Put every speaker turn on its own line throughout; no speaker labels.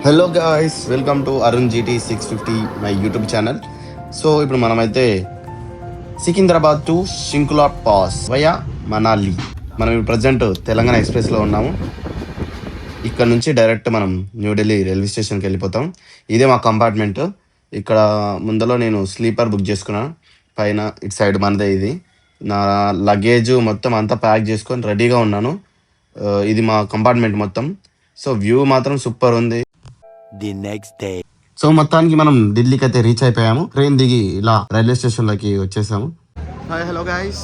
Hello guys, welcome to Arun GT 650 my YouTube channel. So ఇప్పుడు మనమైతే Secunderabad to Shinkula pass via Manali. మనం ఇప్పుడు ప్రజెంట్ తెలంగాణ ఎక్స్ప్రెస్లో ఉన్నాము. ఇక్కడ నుంచి డైరెక్ట్ మనం న్యూఢిల్లీ రైల్వే స్టేషన్కి వెళ్ళిపోతాం. ఇదే మా కంపార్ట్మెంట్. ఇక్కడ ముందలో నేను స్లీపర్ బుక్ చేసుకున్నాను. పైన ఇటు సైడ్ మనదే. ఇది నా లగేజ్ మొత్తం అంతా ప్యాక్ చేసుకొని రెడీగా ఉన్నాను. ఇది మా కంపార్ట్మెంట్ మొత్తం. సో వ్యూ మాత్రం సూపర్ ఉంది.
The next day.
సో మొత్తానికి మనం ఢిల్లీకి అయితే రీచ్ అయిపోయాము. ట్రైన్ దిగి ఇలా రైల్వే స్టేషన్ లోకి వచ్చేసాము. Hi hello guys,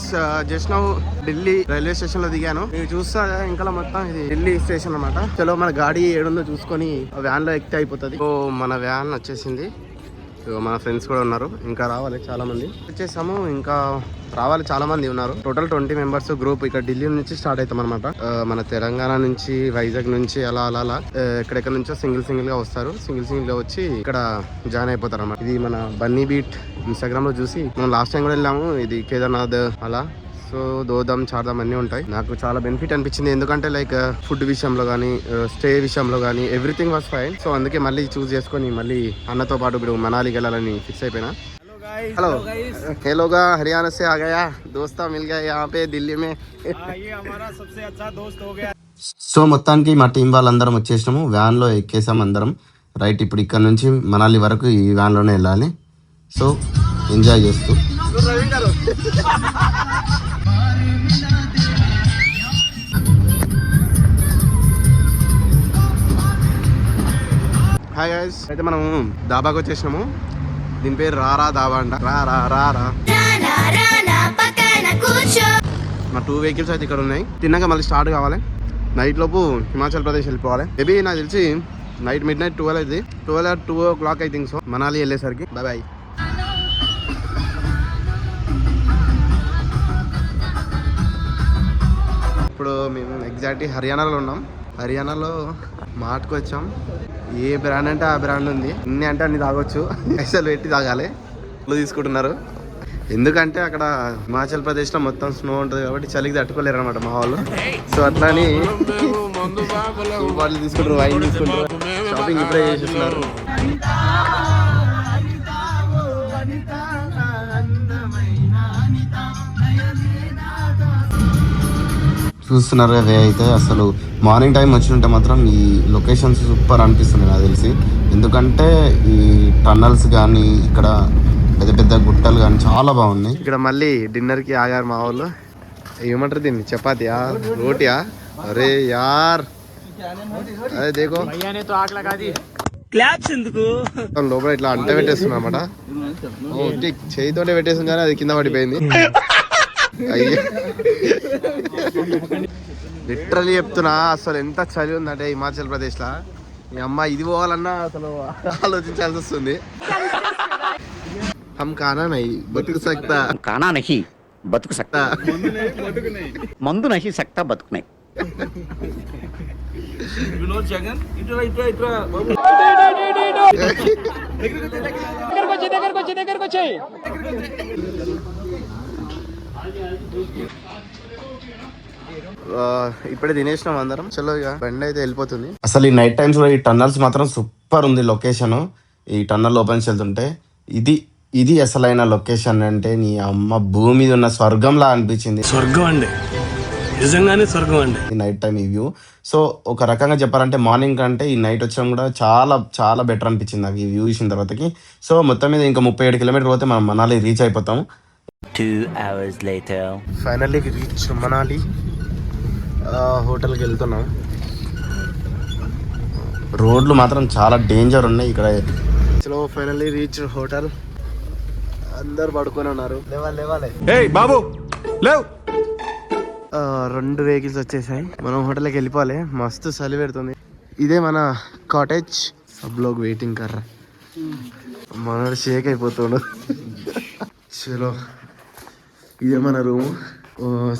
just now Delhi railway station లో దిగాను. మీరు చూస్తా ఇంకా మొత్తం ఇది ఢిల్లీ స్టేషన్ అన్నమాట. చలో మన గాడి ఏడుందో చూసుకొని వ్యాన్ లో ఎక్కితే అయిపోతుంది. సో మన వ్యాన్ వచ్చేసింది. మన ఫ్రెండ్స్ కూడా ఉన్నారు, ఇంకా రావాలి చాలా మంది. వచ్చేసాము, ఇంకా రావాలి చాలా మంది ఉన్నారు. Total 20 members group. ఇక్కడ ఢిల్లీ నుంచి స్టార్ట్ అవుతాం అనమాట. మన తెలంగాణ నుంచి, వైజాగ్ నుంచి అలా అలా అలా ఎక్కడెక్కడ నుంచో సింగిల్ గా వస్తారు. సింగిల్ గా వచ్చి ఇక్కడ జాయిన్ అయిపోతారు అనమాట. ఇది మన బన్నీ బీట్ ఇన్స్టాగ్రామ్ లో చూసి మనం లాస్ట్ టైం కూడా వెళ్ళాము. ఇది కేదార్నాథ్ అలా. సో దోదం చార్దాం అన్నీ ఉంటాయి. నాకు చాలా బెనిఫిట్ అనిపించింది, ఎందుకంటే లైక్ ఫుడ్ విషయంలో కానీ, స్టే విషయంలో కానీ ఎవ్రీథింగ్ వాస్ ఫైన్. సో అందుకే మళ్ళీ చూస్ చేసుకొని మళ్ళీ అన్నతో పాటు ఇప్పుడు మనాలికి వెళ్ళాలని ఫిక్స్ అయిపోయినా. हेलो हेलोगा हरियाणा से आ गया, दोस्ता मिल गया यहाँ पे दिल्ली में.
ये हमारा सबसे अच्छा दोस्त हो गया.
సో మొత్తానికి మా టీం వాళ్ళందరం వచ్చేసినాము. వ్యాన్ లో ఎక్కేసాం అందరం. రైట్, ఇప్పుడు ఇక్కడ నుంచి మనాలి వరకు ఈ వ్యాన్ లోనే వెళ్ళాలి. సో ఎంజాయ్ చేస్తూ హాయ్ గైస్, అయితే మనం దాబాకి వచ్చేసినాము. దీని పేరు రారా దాబా అంట. రా మా 2 వెహికల్స్ అయితే ఇక్కడ ఉన్నాయి. తిన్నాక మళ్ళీ స్టార్ట్ కావాలి. నైట్ లోపు హిమాచల్ ప్రదేశ్ వెళ్ళిపోవాలి. మేబీ నాకు తెలిసి నైట్ మిడ్-నైట్ 12 అయితే 12 or 2 o'clock I think. So Manali వెళ్ళేసరికి బాయ్ బాయ్. ఇప్పుడు మేము ఎగ్జాక్ట్లీ హర్యానాలో ఉన్నాం. హర్యానాలో మార్ట్కి వచ్చాం. ఏ బ్రాండ్ అంటే ఆ బ్రాండ్ ఉంది. ఇన్ని అంటే అన్ని తాగొచ్చు. పైసలు పెట్టి తాగాలి. తీసుకుంటున్నారు, ఎందుకంటే అక్కడ హిమాచల్ ప్రదేశ్లో మొత్తం స్నో ఉంటుంది కాబట్టి చలికి తట్టుకోలేరు అనమాట మా వాళ్ళు. సో అట్లా అని బాటిల్ తీసుకుంటారు, వైన్ తీసుకుంటారు. షాపింగ్ ఇప్పుడే చేసేస్తున్నారు. చూస్తున్నారు అవే. అయితే అసలు మార్నింగ్ టైం వచ్చి ఉంటే మాత్రం ఈ లొకేషన్స్ సూపర్ అనిపిస్తుంది నాకు తెలిసి. ఎందుకంటే ఈ టన్నల్స్ కానీ, ఇక్కడ పెద్ద పెద్ద గుట్టలు కానీ చాలా బాగున్నాయి. ఇక్కడ మళ్ళీ డిన్నర్కి ఆగారు మా వాళ్ళు. ఏమంటారు దీన్ని, చపాతీయా రోటీయా? అరే యార్, అదే దేకో లోపల ఇట్లా అంట పెట్టేస్తున్నా అనమాట. చేయితోనే పెట్టేసాం కానీ అది కింద పడిపోయింది. అయ్యో లిటరలీ చెప్తున్నా, అసలు ఎంత చలి ఉందంటే హిమాచల్ ప్రదేశ్ లా. మీ అమ్మ ఇది పోవాలన్నా అసలు ఆలోచించాల్సి వస్తుంది. हम खाना नहीं बतक सकता,
खाना नहीं बतक सकता, मंदु नहीं सकता बतक नहीं.
विनोद जगन इटरा इटरा इटरा దగ్గర వచ్చే
ఇప్పుడే తినేసినాం అందరం. చలో ఇక బండి అయితే వెళ్ళిపోతుంది. అసలు ఈ నైట్ టైమ్స్ లో ఈ టన్నల్స్ మాత్రం సూపర్ ఉంది లొకేషన్. ఈ టన్నల్ ఓపెన్ వెళ్తుంటే ఇది అసలైన లొకేషన్. అంటే నీ అమ్మ భూమి మీద ఉన్న స్వర్గంలా అనిపించింది.
స్వర్గం అండి, నిజంగానే స్వర్గం అండి
ఈ నైట్ టైం ఈ వ్యూ. సో ఒక రకంగా చెప్పాలంటే మార్నింగ్ కంటే ఈ నైట్ వచ్చడం కూడా చాలా చాలా బెటర్ అనిపించింది నాకు ఈ వ్యూ చూసిన తర్వాతకి. సో మొత్తం మీద ఇంకా 37 కిలోమీటర్ పోతే మనం మనాలి రీచ్ అయిపోతాం.
2 hours later.
Finally reach Manali. హోటల్కి వెళ్తున్నాం. రోడ్లు మాత్రం చాలా డేంజర్ ఉన్నాయి ఇక్కడ. చలో ఫైనల్లీ రీచ్ హోటల్. అందరు పడుకొని ఉన్నారు. లేవాలి
బాబు లేవు.
2 వెహికల్స్ వచ్చేసాయి. మనం హోటల్కి వెళ్ళిపోవాలి. మస్తు చలి పెడుతుంది. ఇదే మన కాటేజ్. సబ్ లోగ్ వెయిటింగ్ కర్ర. మనోడు షేక్ అయిపోతాడు. చలో ఇదే మన రూమ్.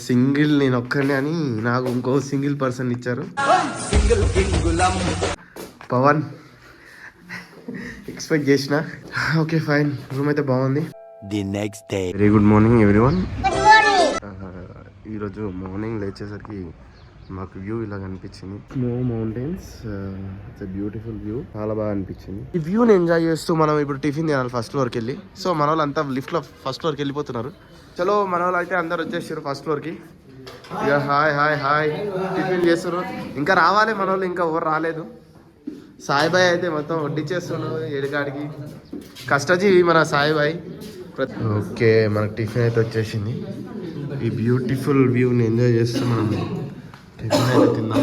సింగిల్ నేను ఒక్కడిని అని నాకు ఇంకో సింగిల్ పర్సన్ ఇచ్చారు, పవన్. ఎక్స్పెక్ట్ చేసిన. ఓకే ఫైన్, రూమ్ అయితే బాగుంది.
The next day.
Very good morning everyone. ఈరోజు మార్నింగ్ లేచేసరికి మాకు వ్యూ ఇలా కనిపించింది. Snow mountains, it's beautiful view, చాలా బాగా అనిపించింది. ఈ వ్యూని ఎంజాయ్ చేస్తూ మనం ఇప్పుడు టిఫిన్ తినాలి ఫస్ట్ ఫ్లోర్కి వెళ్ళి. సో మన వాళ్ళు అంతా లిఫ్ట్ లో ఫస్ట్ ఫ్లోర్కి వెళ్ళిపోతున్నారు. చలో మన వాళ్ళు అయితే అందరు వచ్చేసారు ఫస్ట్ ఫ్లోర్కి. ఇక హాయ్ హాయ్ హాయ్ టిఫిన్ చేస్తారు. ఇంకా రావాలి మన వాళ్ళు, ఇంకా ఎవరు రాలేదు. సాయిబాయ్ అయితే మొత్తం వడ్డిచ్చేస్తున్నాడు ఏడుకాడికి. కష్టజీవి మన సాయిబాయ్. ఓకే, మనకు టిఫిన్ అయితే వచ్చేసింది. ఈ బ్యూటిఫుల్ వ్యూని ఎంజాయ్ చేస్తూ మనం టిఫిన్ అయితే తిందాం.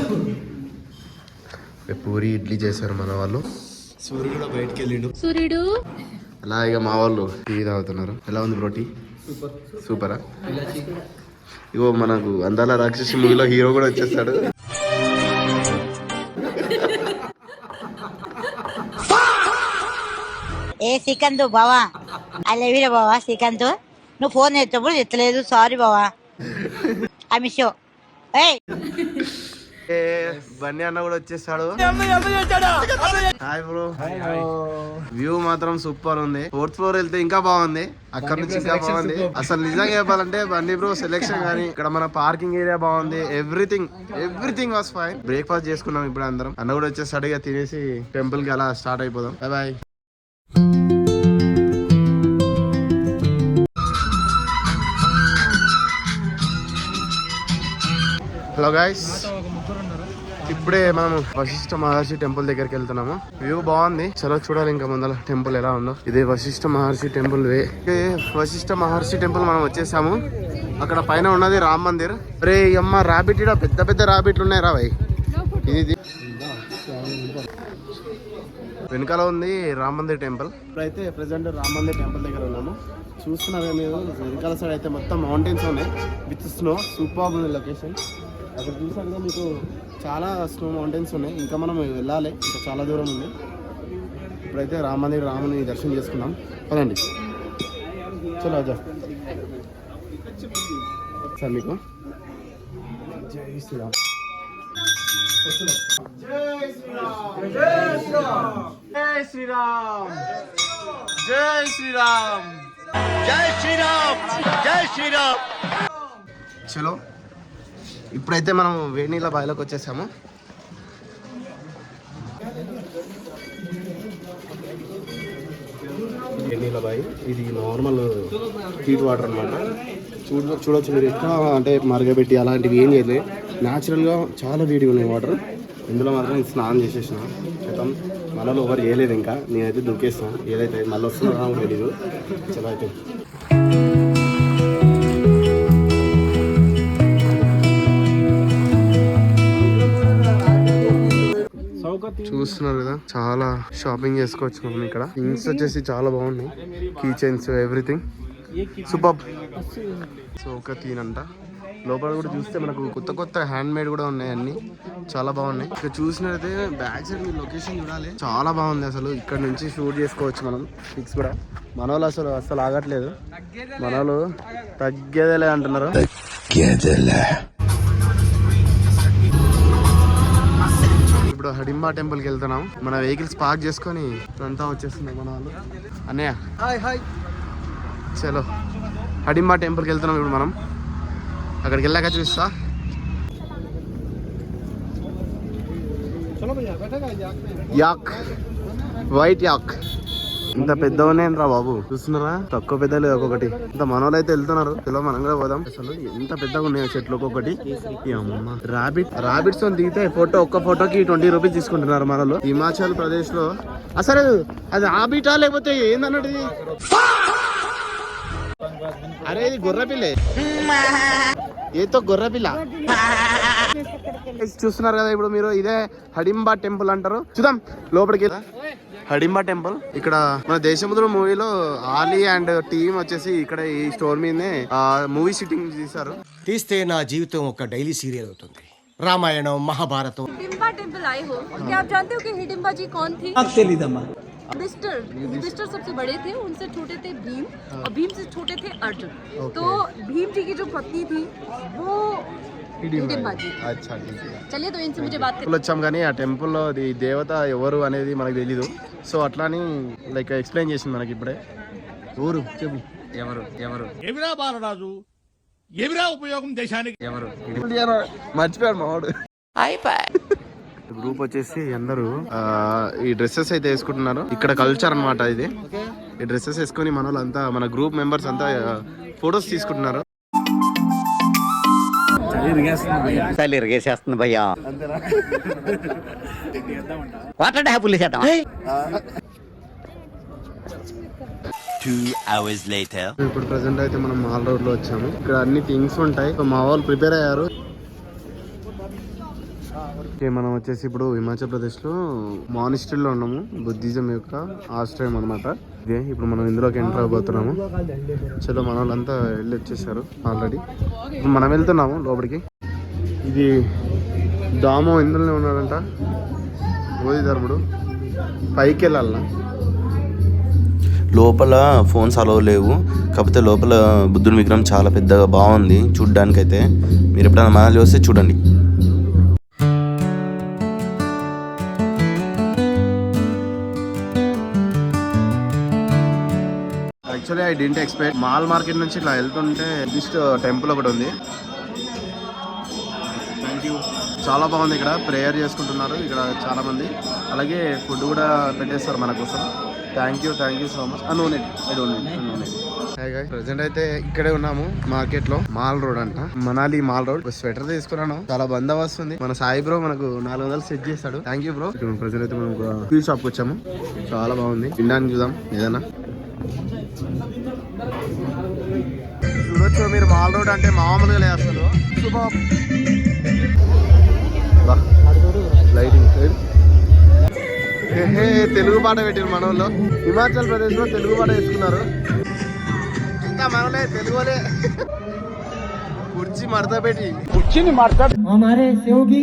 పూరి ఇడ్లీ చేశారు మన వాళ్ళు. సూర్యుడు కూడా బయటకు వెళ్ళిండు. సూర్యుడు అలా ఇక మా వాళ్ళు టీ తాగుతున్నారు. ఎలా ఉంది బ్రో టీ? సూపరా? ఇగో మనకు అందాల రాక్షసి మూవీలో హీరో కూడా వచ్చేస్తాడు.
ఏ శ్రీకాంత్ బావా, ఐ లవ్ యూ బావా. శ్రీకాంత్ నువ్వు ఫోన్ చేసేటప్పుడు ఎత్తలేదు, సారీ బావా. I miss you.
బన్నీ అన్న కూడా వచ్చేసాడు. Hi bro. వ్యూ మాత్రం సూపర్ ఉంది. 4th ఫ్లోర్ వెళ్తే ఇంకా బాగుంది, అక్కడ నుంచి ఇంకా బాగుంది. అసలు నిజంగా చెప్పాలంటే బన్నీ బ్రో సెలెక్షన్ కానీ ఇక్కడ మన పార్కింగ్ ఏరియా బాగుంది. Everything was fine. బ్రేక్ఫాస్ట్ చేసుకున్నాం ఇప్పుడు అందరం. అన్న కూడా వచ్చేసాడు. ఇక తినేసి టెంపుల్ కి అలా స్టార్ట్ అయిపోదాం. Bye bye. హలో గైస్, ఇప్పుడే మనం వశిష్ఠ మహర్షి టెంపుల్ దగ్గరికి వెళ్తున్నాము. వ్యూ బాగుంది, చలో చూడాలి ఇంకా ముందర టెంపుల్ ఎలా ఉందో. ఇదే వశిష్ఠ మహర్షి టెంపుల్ వే. వశిష్ఠ మహర్షి టెంపుల్ మనం వచ్చేసాము. అక్కడ పైన ఉన్నది రామ్ మందిర్. రే అమ్మ రాబిట్, ఇక్కడ పెద్ద పెద్ద రాబిట్లు ఉన్నాయి రా భయ్. ఇది వెనకాల ఉంది రామ్ మందిర్ టెంపుల్. ఇప్పుడైతే ప్రెసెంట్ రామ్ మందిర్ టెంపుల్ దగ్గర ఉన్నాము. చూస్తున్నారు మీరు, వెనకాల సైడ్ అయితే మొత్తం మౌంటైన్స్ ఉన్నాయి విత్ స్నో. సూపర్ ఉంది లొకేషన్. అక్కడ చూసాక మీకు చాలా స్నో మౌంటైన్స్ ఉన్నాయి. ఇంకా మనం వెళ్ళాలి, ఇంకా చాలా దూరం ఉంది. ఇప్పుడైతే రామ్ మందిర్, రాముని దర్శనం చేసుకున్నాం. పదండి చలో అజా సార్ మీకు. జై శ్రీరామ్. జై శ్రీరామ్. జై శ్రీరామ్. జై శ్రీరామ్.
జై శ్రీరామ్. జై శ్రీరామ్.
చలో ఇప్పుడైతే మనం వేణీల బావిలోకి వచ్చేసాము. వేణీల బావి ఇది నార్మల్ హీట్ వాటర్ అనమాట. చూడొచ్చు మీరు. ఎక్కడ అంటే మరగబెట్టి అలాంటివి ఏం చేయలేదు, న్యాచురల్గా చాలా వేడిగా ఉన్నాయి వాటర్. ఇందులో మాత్రం స్నానం చేసేసిన మొత్తం. మనలో ఎవరు చేయలేదు, ఇంకా నేనైతే దూకేస్తాను. ఏదైతే మళ్ళీ వస్తుందో తెలీదు. చలో అయితే చూస్తున్నారు కదా, చాలా షాపింగ్ చేసుకోవచ్చు మనం ఇక్కడ. థింగ్స్ వచ్చేసి చాలా బాగున్నాయి, key chains, everything super. So ఒక తీనంట. లోపల కూడా చూస్తే మనకు కొత్త కొత్త హ్యాండ్ మేడ్ కూడా ఉన్నాయి, అన్ని చాలా బాగున్నాయి. ఇక్కడ చూసినట్లయితే బ్యాక్ సైడ్ మీ లొకేషన్ చూడాలి, చాలా బాగుంది. అసలు ఇక్కడ నుంచి షూట్ చేసుకోవచ్చు మనం పిక్స్ కూడా. మన వాళ్ళు అసలు ఆగట్లేదు, మన వాళ్ళు తగ్గేదేలే అంటున్నారు. ఇప్పుడు హడింబా టెంపుల్కి వెళ్తున్నాం. మన వెహికల్స్ పార్క్ చేసుకొని అంతా వచ్చేస్తున్నాయి మన వాళ్ళు. అన్నయ్య హాయ్ హాయ్. చలో హడింబా టెంపుల్కి వెళ్తున్నాం ఇప్పుడు మనం. అక్కడికి వెళ్ళాక చూస్తా. యాక్, వైట్ యాక్. ఇంత పెద్ద ఉన్నాయని రా బాబు, చూస్తున్నారా? తక్కువ పెద్ద లేదు ఒక్కొక్కటి. ఇంత మనోళ్ళు అయితే వెళ్తున్నారు. చలో మనం కూడా పోదాం. అసలు ఎంత పెద్దగా ఉన్నాయో చెట్లు ఒక్కొక్కటి. అమ్మ రాబిట్స్ తో దిగితే ఒక్క ఫోటోకి 20 రూపీస్ తీసుకుంటున్నారు మనలో. హిమాచల్ ప్రదేశ్ లో. అసలు అది రాబిటా లేకపోతే ఏందన్నది? అరే ఇది గొర్రెపిల్లే, ఏతో గొర్రెపిల్ల. చూస్తున్నారు కదా ఇప్పుడు మీరు, ఇదే హడింబా టెంపుల్ అంటారు. చూద్దాం లోపలికి. హడింబా టెంపుల్ ఇక్కడ మన దేశముద్ర మూవీలో ఆలీ అండ్ టీమ్ వచ్చేసి ఇక్కడ ఈ స్టోర్ మీదనే మూవీ షూటింగ్ చేశారు.
తీస్తే నా జీవితం ఒక డైలీ సీరియల్ అవుతుంది. రామాయణం, మహాభారతం.
हिडिंबा टेम्पल आए हो, क्या आप जानते हो कि हिडिंबा जी कौन थी? युधिष्ठिर सबसे बड़े थे, उनसे छोटे थे भीम, और भीम से छोटे थे अर्जुन. तो भीम जी की जो पत्नी थी वो हिडिंबा जी.
అచ్చా
चलिए तो इनसे मुझे बात
వచ్చాం కానీ ఆ టెంపుల్లో ఈ దేవత ఎవరు అనేది మనకు తెలీదు. సో అట్లా అని లైక్ ఎక్స్ప్లెయిన్ చేసింది మనకి ఇప్పుడే. ఊరు చెప్పు.
ఏమిరా బాలరాజు,
ఏమిరా ఉపయోగం దేశానికి?
మర్చిపోయాడు మావాడు. గ్రూప్ వచ్చేసి అందరూ ఈ డ్రెస్సెస్ అయితే వేసుకుంటున్నారు. ఇక్కడ కల్చర్ అన్నమాట ఇది. ఈ డ్రెస్సెస్ వేసుకొని మన వాళ్ళంతా, మన గ్రూప్ మెంబర్స్ అంతా ఫొటోస్ తీసుకుంటున్నారు.
చలి ఇరిగేసేస్తుంది భయ్యా. వాటర్ ట్యాప్ చేద్దాం.
2 hours later.
ఇప్పుడు ప్రెసెంట్ అయితే మనం మాల్ రోడ్ లో వచ్చాము. ఇక్కడ అన్ని థింగ్స్ ఉంటాయి. మా వాళ్ళు ప్రిపేర్ అయ్యారు. మనం వచ్చేసి ఇప్పుడు హిమాచల్ ప్రదేశ్ లో మానిస్ట్రీలో ఉన్నాము. బుద్ధిజం యొక్క ఆశ్రయం అనమాట ఇదే. ఇప్పుడు మనం ఇందులోకి ఎంటర్ అవబోతున్నాము. చలో మన వాళ్ళంతా వెళ్ళి వచ్చేసారు ఆల్రెడీ. ఇప్పుడు మనం వెళ్తున్నాము లోపలికి. ఇది దామో ఇందులోనే ఉన్నాడంట బోధిధర్ముడు. పైకి వెళ్ళాల.
లోపల ఫోన్స్ అలవ్ లేవు. కాకపోతే లోపల బుద్ధుని విగ్రహం చాలా పెద్దగా బాగుంది చూడ్డానికైతే. మీరు ఎప్పుడైనా మనాలి వస్తే చూడండి.
Actually I didn't expect. Mall market నుంచి ఇట్లా వెళ్తుంటే జస్ట్ టెంపుల్ ఒకటి ఉంది. Thank you. చాలా బాగుంది. ఇక్కడ ప్రేయర్ చేసుకుంటున్నారు ఇక్కడ చాలా మంది. అలాగే ఫుడ్ కూడా పెట్టేస్తారు మన కోసం. Thank you so much. నూనె ప్రెసెంట్ అయితే ఇక్కడే ఉన్నాము మార్కెట్ లో. మాల్ రోడ్ అంట, మనాలి మాల్ రోడ్. స్వెటర్ తీసుకున్నాను, చాలా బందోబస్తు ఉంది. మన సాయి బ్రో మనకు 400 సెట్ చేస్తాడు. Thank you bro. ప్రెసెంట్ అయితే మనం టీ షాప్ కి వచ్చాము. చాలా బాగుంది. తినడానికి చూద్దాం ఏదైనా. చూడొచ్చు మీరు, మాల్ రోడ్ అంటే మామూలుగా లేదు అసలు. లైటింగ్ తెలుగు పాట పెట్టారు మన వాళ్ళు. హిమాచల్ ప్రదేశ్ లో తెలుగు పాట వేసుకున్నారు. ఇంకా మనలే తెలుగులే కుర్చీ మడత పెట్టి కుర్చీని మడత.
हमारे सहयोगी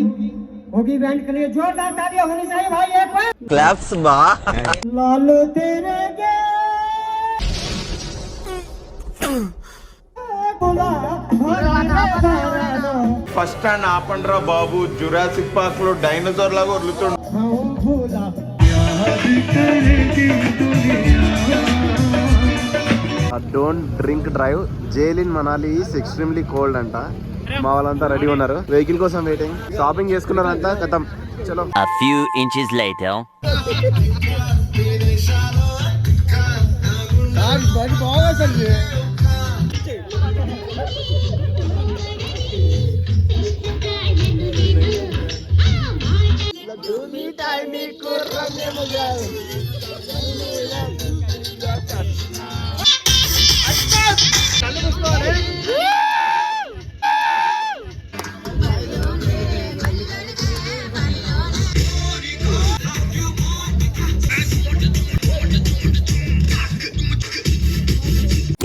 होगी बैंड के लिए जोरदार तालियां होनी चाहिए भाई. एक बार
క్లాప్స్ బా.
लालो तेरे के
ఫస్ట్ స్టాండ్ ఆపండ్రా బాబు. జురాసిక్ పార్క్ లో డైనోసార్ లాగా వదులుతుండు.
Don't drink drive. Jail in Manali is extremely cold అంట. మా వాళ్ళంతా రెడీ ఉన్నారు, వెహికల్ కోసం వెయిటింగ్. షాపింగ్ చేసుకున్నారంతా, కథం. చలో.
A few inches later.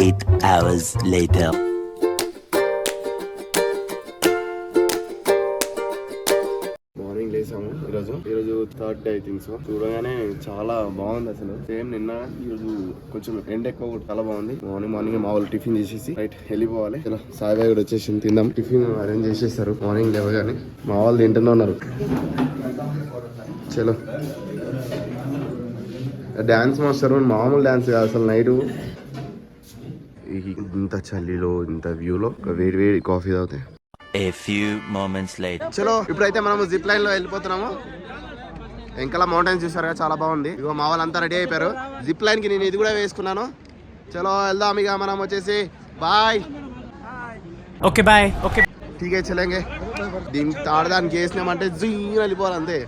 Eight hours later.
Morning లేసాము. ఈరోజు third day I think so. చూడగానే చాలా బాగుంది అసలు. సేమ్ నిన్న ఈరోజు కొంచెం ఎండ ఎక్కువ, చాలా బాగుంది. మార్నింగ్ మా వాళ్ళు టిఫిన్ చేసేసి రైట్ వెళ్ళిపోవాలి. ఇలా సాయిబాయి కూడా వచ్చేసి తిందాం. టిఫిన్ అరేంజ్ చేసేస్తారు మార్నింగ్ లేవగానే. మా వాళ్ళు తింటూనే ఉన్నారు. చలో. డాన్స్ మాస్టర్ మామూలు డాన్స్ కాదు అసలు. నైట్ ఇంత చలిలో ఇంత వ్యూలో వేడి వేడి కాఫీ తాగితే.
A few moments later.
చలో ఇప్పుడైతే మనము జిప్ లైన్ లో వెళ్ళిపోతున్నాము. వెంకల మౌంటైన్స్ చూసారుగా, చాలా బాగుంది. ఇగో మా వాళ్ళంతా రెడీ అయిపోయారు. జిప్ లైన్ కి నేను ఇది కూడా వేసుకున్నాను. చలో వెళ్దాం ఇక మనం వచ్చేసి. బాయ్.
Okay bye. ఓకే
ఠీకే చలేంగే. దీనికి తాడదానికి వేసినామంటే జూన్ వెళ్ళిపోవాలి అంతే.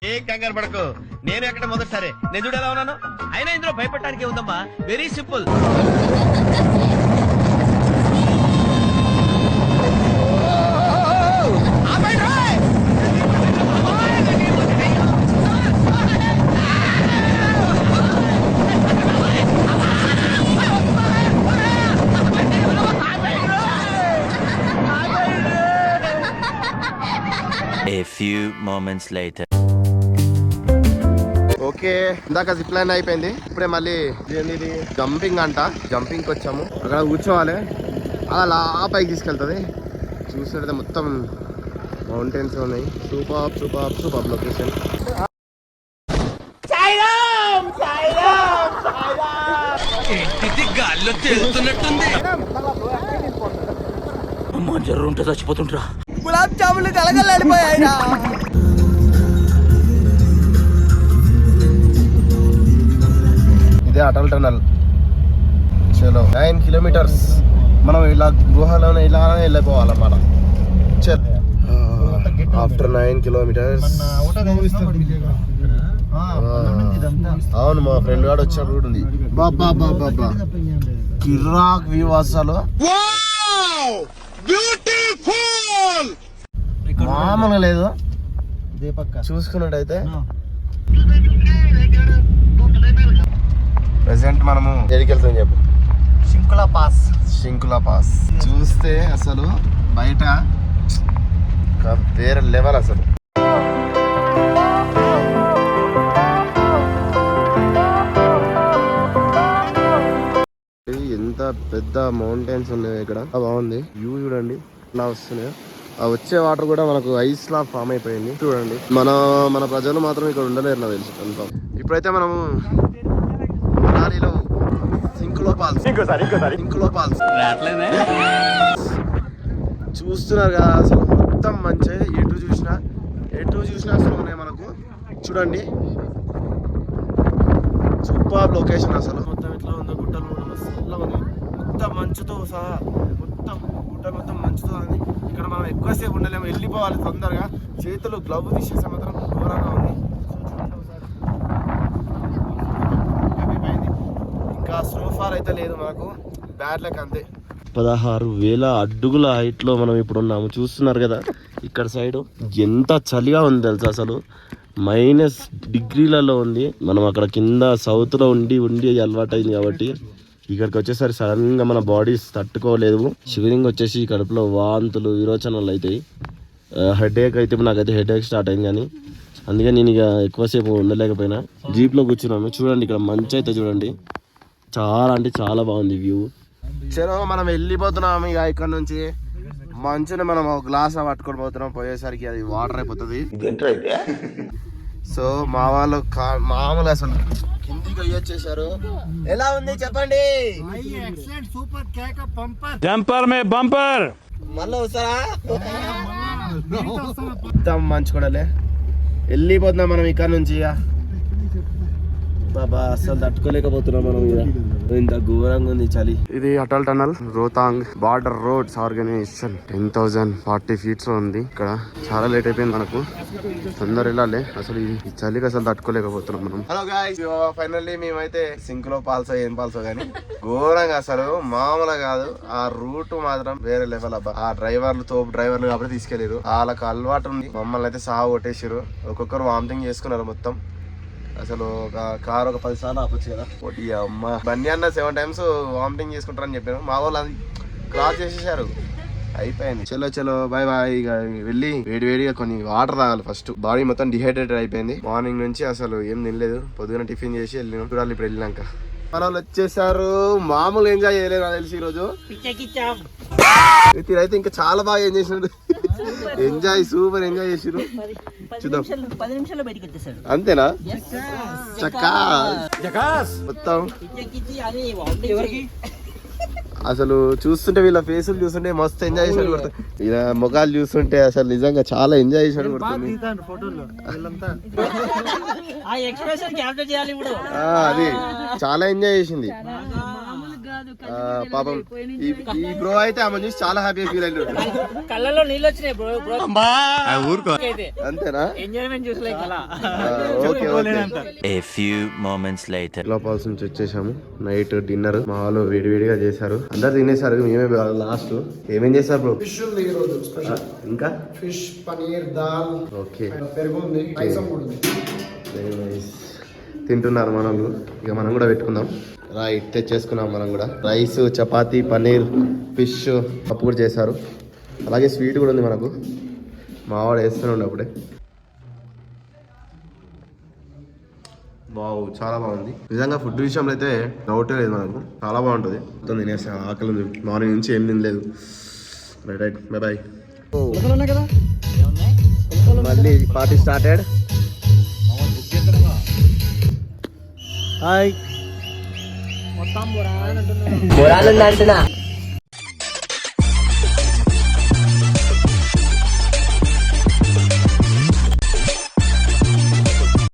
ఏ కంగారు పడకు, నేను ఎక్కడ మొదటిసారి నేను చూడు ఎలా ఉన్నాను. అయినా ఇందులో భయపడటానికి ఉందమ్మా, very simple.
A few moments later.
Okay, ఇందాక జిప్ లైన్ అయిపోయింది. ఇప్పుడే మళ్ళీ ఇది జంపింగ్ అంట. జంపింగ్కి వచ్చాము. అక్కడ కూర్చోవాలి, అలా పైకి తీసుకెళ్తుంది. చూసినట్టయితే మొత్తం మౌంటైన్స్ ఉన్నాయి. Super location.
గాల్లో
అమ్మా జర్రు ఉంటే చచ్చిపోతుంటరా.
గులాబ్ జాములు కలగలాడిపోయాయిరా. ఇదే అటల్ టనల్. చలో 9 కిలోమీటర్స్. మనం ఇలా గుహలోనే ఇలానే వెళ్ళిపోవాలన్నమాట. చల్ ఆఫ్టర్ 9 కిలోమీటర్స్. అవును, మా ఫ్రెండ్ గాడు వచ్చినప్పుడు కూడా ఉంది. బాబా బాబా కిరాక్ వ్యూ అసలు మామూలుగా లేదు. చూసుకున్నట్టయితే ప్రెసెంట్ మనము ఎక్కడికి వెళ్తాం చెప్పు. శంకులా పాస్ చూస్తే అసలు బయట వేరే లెవెల్ అసలు. ఎంత పెద్ద మౌంటైన్స్ ఉన్నాయి ఇక్కడ. బాగుంది వ్యూ చూడండి ఇలా వస్తున్నాయి. ఆ వచ్చే వాటర్ కూడా మనకు ఐస్ లా ఫామ్ అయిపోయింది చూడండి. మన ప్రజలు మాత్రం ఇక్కడ ఉండలేరు నాకు తెలుసు కన్ఫర్మ్. ఇప్పుడైతే మనము మనాలిలో శంకులా ఫాల్స్ చూస్తున్నారు కదా. అసలు మొత్తం మంచి ఎటు చూసినా అసలు ఉన్నాయి మనకు. చూడండి సూపర్ లొకేషన్ అసలు. మొత్తం ఎట్లా ఉందో గుట్టలు కూడా మస్తు ఉంది. మొత్తం మంచుతో సహా మొత్తం మంచుతో ఉంది. ఇక్కడ మనం ఎక్కువసేపు ఉండలేము, వెళ్ళిపోవాలి తొందరగా. చేతులు గ్లవ్ తీసేసే మాత్రం ఘోరంగా ఉంది. ఇంకా స్నోఫాల్ అయితే లేదు మనకు, బ్యాడ్ లక్ అంతే. 16,000 అడుగుల హైట్ లో మనం ఇప్పుడు ఉన్నాము. చూస్తున్నారు కదా ఇక్కడ సైడ్ ఎంత చలిగా ఉంది తెలుసా. అసలు -డిగ్రీలలో ఉంది. మనం అక్కడ కింద సౌత్ లో ఉండి అలవాటు అయింది కాబట్టి ఇక్కడికి వచ్చేసరికి సడన్ గా మన బాడీస్ తట్టుకోలేదు. షివరింగ్ వచ్చేసి కడుపులో వాంతులు విరోచనాలు అవుతాయి. హెడేక్ అయితే నాకైతే హెడేక్ స్టార్ట్ అయింది. కానీ అందుకే నేను ఇక ఎక్కువసేపు ఉండలేకపోయినా. జీప్ లో కూర్చున్నాము. చూడండి ఇక్కడ మంచు అయితే చూడండి, చాలా అంటే చాలా బాగుంది వ్యూ. చలో మనం వెళ్ళిపోతున్నాము ఇక ఇక్కడ నుంచి. మంచుని మనం ఒక గ్లాస్ పట్టుకొని పోతున్నాం. పోయేసరికి అది వాటర్ అయిపోతుంది. సో మా వాళ్ళు మామూలు అసలు కిందికి వచ్చేసారు. ఎలా ఉంది చెప్పండి.
బంపర్
మళ్ళీ వస్తారా? మొత్తం మంచు కూడాలే. వెళ్ళిపోతున్నాం మనం ఇక్కడ నుంచి. బాబా అసలు తట్టుకోలేకపోతున్నాం మనం. ఇంత ఘోరంగా ఉంది చలి. ఇది Atal tunnel Rohtang border roads organisation 10,040 feet లో ఉంది. ఇక్కడ చాలా లేట్ అయిపోయింది మనకు, తొందర వెళ్ళాలి. అసలు ఈ చలికి అసలు తట్టుకోలేకపోతున్నాం మనం. హలో గైస్, ఫైనల్లీ మేమైతే సింక్ లో పాల్సో ఏం పాల్సో కానీ ఘోరంగా అసలు మామూలుగా కాదు. ఆ రూట్ మాత్రం వేరే లెవెల్ అబ్బా. ఆ తోపు డ్రైవర్లు కాబట్టి తీసుకెళ్లారు. వాళ్ళకి అలవాటు ఉంది. మమ్మల్ని అయితే సాగు కొట్టేసారు. ఒక్కొక్కరు వామిటింగ్ చేసుకున్నారు మొత్తం. అసలు ఒక కారు ఒక 10 సార్లు ఆపొచ్చు కదా. ఒకటి అమ్మ బన్నీ అన్న 7 times వామిటింగ్ చేసుకుంటారని చెప్పాను. మా వాళ్ళు అది క్రాస్ చేసేసారు. అయిపోయింది. చలో బాయ్ బాయ్. ఇక వెళ్ళి వేడిగా కొన్ని వాటర్ తాగాలి ఫస్ట్. బాడీ మొత్తం డిహైడ్రేటెడ్ అయిపోయింది. మార్నింగ్ నుంచి అసలు ఏం తినలేదు. పొద్దున టిఫిన్ చేసి వెళ్ళినాం. చూడాలి ఇప్పుడు వెళ్ళినాక. మన వాళ్ళు వచ్చేసారు. మామూలు ఎంజాయ్ చేయలేదు నాకు తెలిసి ఈరోజు. అయితే ఇంకా చాలా బాగా ఎంజాయ్ చేసినాడు. సూపర్ ఎంజాయ్ చేసిరు. చూద్దాం
10 నిమిషాల్లో బయటికి వచ్చేసాడు.
అంతేనా? మొత్తం అసలు చూస్తుంటే వీళ్ళ ఫేసులు చూస్తుంటే మస్తు ఎంజాయ్ చేసాడు కొడుతుంది. ఇలా మొగాలు చూస్తుంటే అసలు నిజంగా చాలా ఎంజాయ్ చేసాడు కొడుతుంది. అది చాలా ఎంజాయ్ చేసింది పాపం. ఈ బ్రో అయితే ఆమె చూసి చాలా హ్యాపీ ఫీల్ అయ్యాడు.
కళ్ళలో నీళ్ళు వచ్చినాయి బ్రో.
అంతేనా?
ఎంజాయ్మెంట్ చూసలే కళ.
Okay.
A few moments later.
Falls నుంచి వచ్చేసాము. నైట్ డిన్నర్ మా వాళ్ళు వేడిగా చేశారు. అందరు తినేసారు, మేమే లాస్ట్. ఏమేం చేశారు బ్రో?
ఫిష్ ఉంది ఈ రోజు స్పెషల్.
ఇంకా
ఫిష్, పనీర్, దాల్,
ఓకే,
పెరుగు ఉంది, పాయసం కూడా ఉంది.
Very nice. తింటున్నారు మన వాళ్ళు. ఇక మనం కూడా పెట్టుకుందాం. రైట్, తెచ్చేసుకున్నాం మనం కూడా. రైస్, చపాతీ, పన్నీర్, ఫిష్, పప్పు కూడా చేశారు. అలాగే స్వీట్ కూడా ఉంది మనకు. మావాడు వేస్తూనే ఉండే అప్పుడే. బాగు, చాలా బాగుంది నిజంగా. ఫుడ్ విషయంలో అయితే డౌటే లేదు మనకు. చాలా బాగుంటుంది. మొత్తం తినేసా. ఆకలి ఉంది. మార్నింగ్ నుంచి ఏం తినలేదు. Right bye bye. మళ్ళీ పార్టీ స్టార్టెడ్. హాయ్.
మొరాలు అంటున్నా